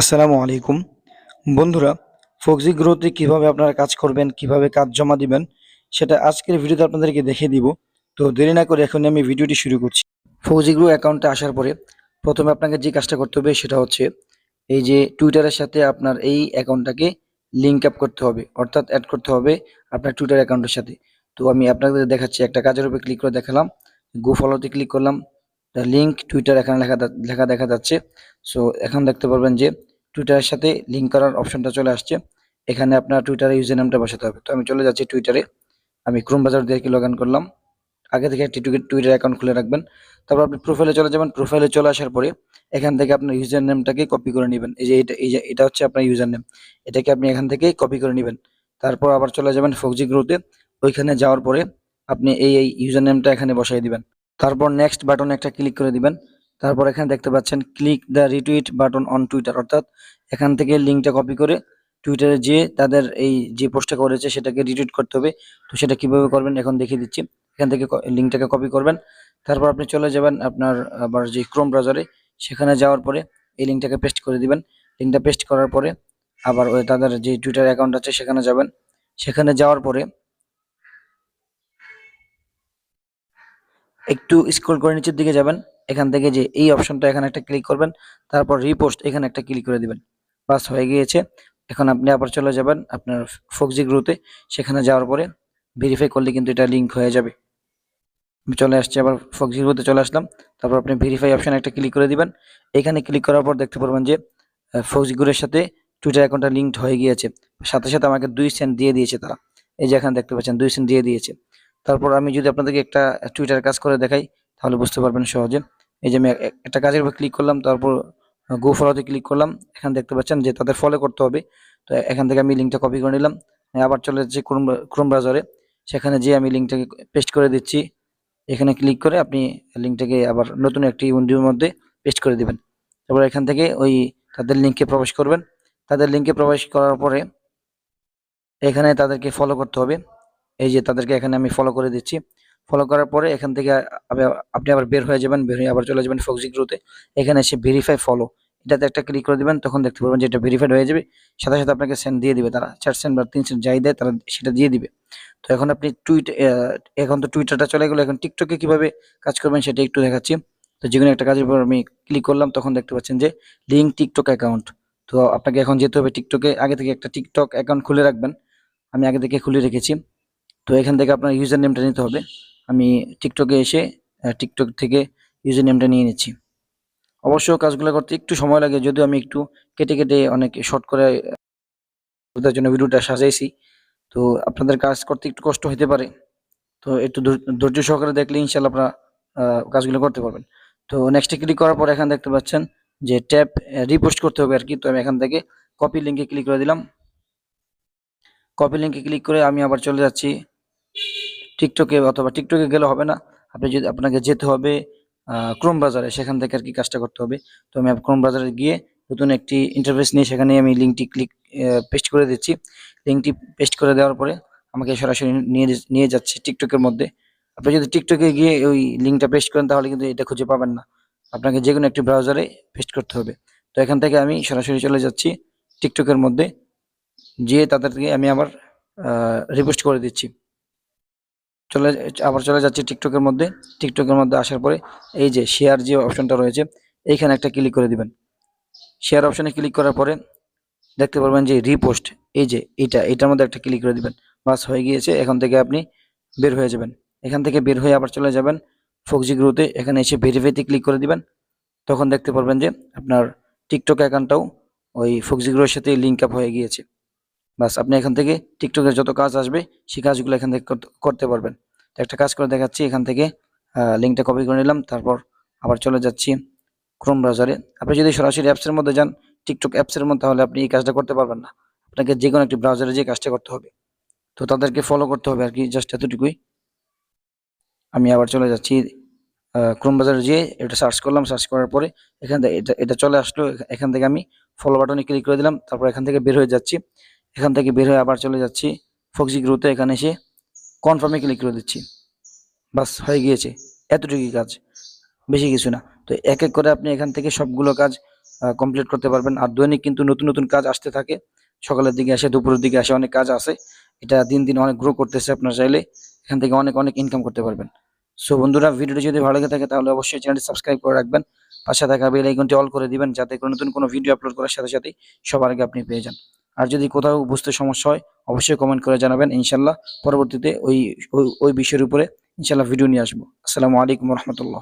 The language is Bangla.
আসসালামু আলাইকুম বন্ধুরা। ফক্সি গ্রোতে কিভাবে আপনারা কাজ করবেন, কিভাবে কাজ জমা দিবেন, সেটা আজকের ভিডিওতে আপনাদেরকে দেখিয়ে দিব। তো দেরি না করে এখন আমি ভিডিওটি শুরু করছি। ফক্সি গ্রো অ্যাকাউন্টে আসার পরে প্রথমে আপনাকে যে কাজটা করতে হবে সেটা হচ্ছে এই যে টুইটারের সাথে আপনার এই অ্যাকাউন্টটাকে লিঙ্ক আপ করতে হবে, অর্থাৎ অ্যাড করতে হবে আপনার টুইটার অ্যাকাউন্টের সাথে। তো আমি আপনাদের দেখাচ্ছি, একটা কাজের উপরে ক্লিক করে দেখালাম, গো ফলোতে ক্লিক করলাম, লিঙ্ক টুইটার এখানে লেখা দেখা যাচ্ছে। সো এখন দেখতে পারবেন যে টুইটারের সাথে লিঙ্ক করার অপশনটা চলে আসছে। এখানে আপনার টুইটারে ইউজার নেমটা বসাতে হবে। তো আমি চলে যাচ্ছি টুইটারে, আমি ক্রোম ব্রাউজার দিয়ে লগ ইন করলাম। আগে থেকে একটি টুইটার অ্যাকাউন্ট খুলে রাখবেন। তারপর আপনি প্রোফাইলে চলে যাবেন। প্রোফাইলে চলে আসার পরে এখান থেকে আপনার ইউজার নেমটাকে কপি করে নেবেন। এই যে এটা হচ্ছে আপনার ইউজার নেম, এটাকে আপনি এখান থেকে কপি করে নেবেন। তারপর আবার চলে যাবেন ফক্সি গ্রোতে। ওইখানে যাওয়ার পরে আপনি এই ইউজার নেমটা এখানে বসাই দিবেন। তারপর নেক্সট বাটনে একটা ক্লিক করে দিবেন। তারপর এখানে দেখতে পাচ্ছেন click the retweet button on Twitter, অর্থাৎ এখান থেকে লিঙ্কটা কপি করে টুইটারে যেয়ে তাদের এই যে পোস্টটা করেছে সেটাকে রিটুইট করতে হবে। তো সেটা কিভাবে করবেন এখন দেখিয়ে দিচ্ছি। এখান থেকে লিঙ্কটাকে কপি করবেন। তারপর আপনি চলে যাবেন আপনার আবার যে ক্রোম ব্রাউজারে, সেখানে যাওয়ার পরে এই লিঙ্কটাকে পেস্ট করে দিবেন। লিঙ্কটা পেস্ট করার পরে আবার ওই তাদের যে টুইটার অ্যাকাউন্ট আছে সেখানে যাবেন। সেখানে যাওয়ার পরে একটু স্ক্রল করে নিচের দিকে যাবেন। এখান থেকে যে এই অপশনটা এখানে একটা ক্লিক করবেন। তারপর রিপোস্ট এখানে একটা ক্লিক করে দিবেন। বাস হয়ে গিয়েছে। এখন আপনি আবার চলে যাবেন আপনার ফক্সি গ্রোতে। সেখানে যাওয়ার পরে ভেরিফাই করলে কিন্তু এটা লিঙ্ক হয়ে যাবে। আমি চলে আসছি, আবার ফক্সি গ্রোতে চলে আসলাম। তারপর আপনি ভেরিফাই অপশনে একটা ক্লিক করে দিবেন। এখানে ক্লিক করার পর দেখতে পারবেন যে ফক্সি গ্রোর সাথে টুইটার অ্যাকাউন্টটা লিঙ্কড হয়ে গিয়েছে। সাথে সাথে আমাকে 2 সেন্ট দিয়ে দিয়েছে তারা। এই যে এখানে দেখতে পাচ্ছেন 2 সেন্ট দিয়ে দিয়েছে। তারপর আমি যদি আপনাদেরকে একটা টুইটার কাজ করে দেখাই তাহলে বুঝতে পারবেন সহজে। এই যে আমি একটা কাজের উপর ক্লিক করলাম, তারপর গো ফলোতে ক্লিক করলাম। এখানে দেখতে পাচ্ছেন যে তাদের ফলো করতে হবে। তো এখান থেকে আমি লিঙ্কটা কপি করে নিলাম। আবার চলে যাচ্ছি ক্রোম ব্রাউজারে, সেখানে যেয়ে আমি লিঙ্কটাকে পেস্ট করে দিচ্ছি। এখানে ক্লিক করে আপনি লিঙ্কটাকে আবার নতুন একটি উইন্ডোর মধ্যে পেস্ট করে দিবেন। তারপর এখান থেকে ওই তাদের লিঙ্কে প্রবেশ করবেন। তাদের লিঙ্কে প্রবেশ করার পরে এখানে তাদেরকে ফলো করতে হবে। এই যে তাদেরকে এখানে আমি ফলো করে দিচ্ছি। ফলো করার পরে এখান থেকে আপনি আবার বের হয়ে যাবেন। বের হয়ে আবার চলে যাবেন ফক্সি গ্রোতে। এখানে এসে ভেরিফাই ফলো, এটাতে একটা ক্লিক করে দিবেন। তখন দেখতে পারবেন যে এটা ভেরিফাইড হয়ে যাবে। সাথে সাথে আপনাকে সেন্ড দিয়ে দিবে তারা, 4 সেন্ট বা 3 সেন্ট যাই দেয় তারা সেটা দিয়ে দিবে। তো এখন আপনি এখন তো টুইটারটা চলে গেলো, এখন টিকটকে কিভাবে কাজ করবেন সেটা একটু দেখাচ্ছি। তো যেকোনো একটা কাজের উপর আমি ক্লিক করলাম, তখন দেখতে পাচ্ছেন যে লিঙ্ক টিকটক অ্যাকাউন্ট। তো আপনাকে এখন যেতে হবে টিকটকে। আগে থেকে একটা টিকটক অ্যাকাউন্ট খুলে রাখবেন। আমি আগে থেকে খুলে রেখেছি। তো এখান থেকে আপনার ইউজার নেমটা নিতে হবে। আমি টিকটকে এসে টিকটক থেকে ইউজার নেমটা নিয়ে নিচ্ছি। অবশ্য কাজগুলো করতে একটু সময় লাগে, যদিও আমি একটু কেটে কেটে অনেক শর্ট করে ওদের জন্য ভিডিওটা সাজাইছি। তো আপনাদের কাজ করতে একটু কষ্ট হতে পারে। তো একটু ধৈর্য সহকারে দেখলে ইনশাল্লাহ আপনারা কাজগুলো করতে পারবেন। তো নেক্সটে ক্লিক করার পর এখানে দেখতে পাচ্ছেন যে ট্যাপ রিপোস্ট করতে হবে আর কি। তো আমি এখান থেকে কপি লিঙ্কে ক্লিক করে দিলাম। কপি লিঙ্কে ক্লিক করে আমি আবার চলে যাচ্ছি টিকটকে, অথবা টিকটকে গেলে হবে না, আপনাকে যেতে হবে ক্রোম ব্রাউজারে, সেখান থেকে আর কি কাজটা করতে হবে। তো আমি ক্রোম ব্রাউজারে গিয়ে নতুন একটি ইন্টারফেস নিয়ে সেখানে আমি লিঙ্কটি পেস্ট করে দিচ্ছি। লিঙ্কটি পেস্ট করে দেওয়ার পরে আমাকে সরাসরি নিয়ে যাচ্ছে টিকটকের মধ্যে। আপনি যদি টিকটকে গিয়ে ওই লিঙ্কটা পেস্ট করেন তাহলে কিন্তু এটা খুঁজে পাবেন না। আপনাকে যেকোনো একটি ব্রাউজারে পেস্ট করতে হবে। তো এখান থেকে আমি সরাসরি চলে যাচ্ছি টিকটকের মধ্যে, যেয়ে তাদেরকে আমি আবার রিপোস্ট করে দিচ্ছি। আবার চলে যাচ্ছি টিকটকের মধ্যে। টিকটকের মধ্যে আসার পরে এই যে শেয়ার যে অপশনটা রয়েছে এইখানে একটা ক্লিক করে দিবেন। শেয়ার অপশনে ক্লিক করার পরে দেখতে পারবেন যে রিপোস্ট, এই যে এটার মধ্যে একটা ক্লিক করে দিবেন। বাস হয়ে গিয়েছে। এখান থেকে আপনি বের হয়ে যাবেন। এখান থেকে বের হয়ে আবার চলে যাবেন ফক্সি গ্রোতে। এখানে এসে ভেরিফাইতে ক্লিক করে দিবেন। তখন দেখতে পারবেন যে আপনার টিকটক অ্যাকাউন্টটাও ওই ফক্সি গ্রোর সাথে লিঙ্ক আপ হয়ে গিয়েছে। বাস আপনি এখান থেকে টিকটকের যত কাজ আসবে সেই কাজগুলো এখান থেকে করতে পারবেন। তো একটা কাজ করে দেখাচ্ছি। এখান থেকে লিঙ্কটা কপি করে নিলাম। তারপর আবার চলে যাচ্ছি ক্রোম ব্রাউজারে। আপনি যদি সরাসরি অ্যাপসের মধ্যে যান, টিকটক অ্যাপসের মধ্যে, তাহলে আপনি এই কাজটা করতে পারবেন না। আপনাকে যে কোনো একটি ব্রাউজারে যে কাজটা করতে হবে। তো তাদেরকে ফলো করতে হবে আর কি, জাস্ট এতটুকুই। আমি আবার চলে যাচ্ছি ক্রোম ব্রাউজারে যেয়ে এটা সার্চ করলাম। সার্চ করার পরে এখান থেকে এটা চলে আসলো। এখান থেকে আমি ফলো বাটনে ক্লিক করে দিলাম। তারপর এখান থেকে বের হয়ে যাচ্ছি। এখান থেকে বের হয়ে আবার চলে যাচ্ছি ফক্সি গ্রোতে। এখানে এসে কনফার্মে ক্লিক করে দিচ্ছি। বাস হয়ে গিয়েছে। এতটুকুই কাজ, বেশি কিছু না। তো এক এক করে আপনি এখান থেকে সবগুলো কাজ কমপ্লিট করতে পারবেন। আর দৈনিক কিন্তু নতুন নতুন কাজ আসতে থাকে, সকালের দিকে আসে, দুপুরের দিকে আসে, অনেক কাজ আছে। এটা দিন দিন অনেক গ্রো করতেছে, আপনার চাইলে এখান থেকে অনেক অনেক ইনকাম করতে পারবেন। সো বন্ধুরা, ভিডিওটি যদি ভালো লেগে থাকে তাহলে অবশ্যই চ্যানেলটি সাবস্ক্রাইব করে রাখবেন, পাশে থাকা বেল আইকনটি অল করে দিবেন, যাতে করে নতুন কোনো ভিডিও আপলোড করার সাথে সাথেই সবার আগে আপনি পেয়ে যান। আর যদি কোথাও বুঝতে সমস্যা হয় অবশ্যই কমেন্ট করে জানাবেন, ইনশাল্লাহ পরবর্তীতে ওই ওই ওই বিষয়ের উপরে ইনশাল্লাহ ভিডিও নিয়ে আসবো। আসসালামু আলাইকুম রহমতুল্লাহ।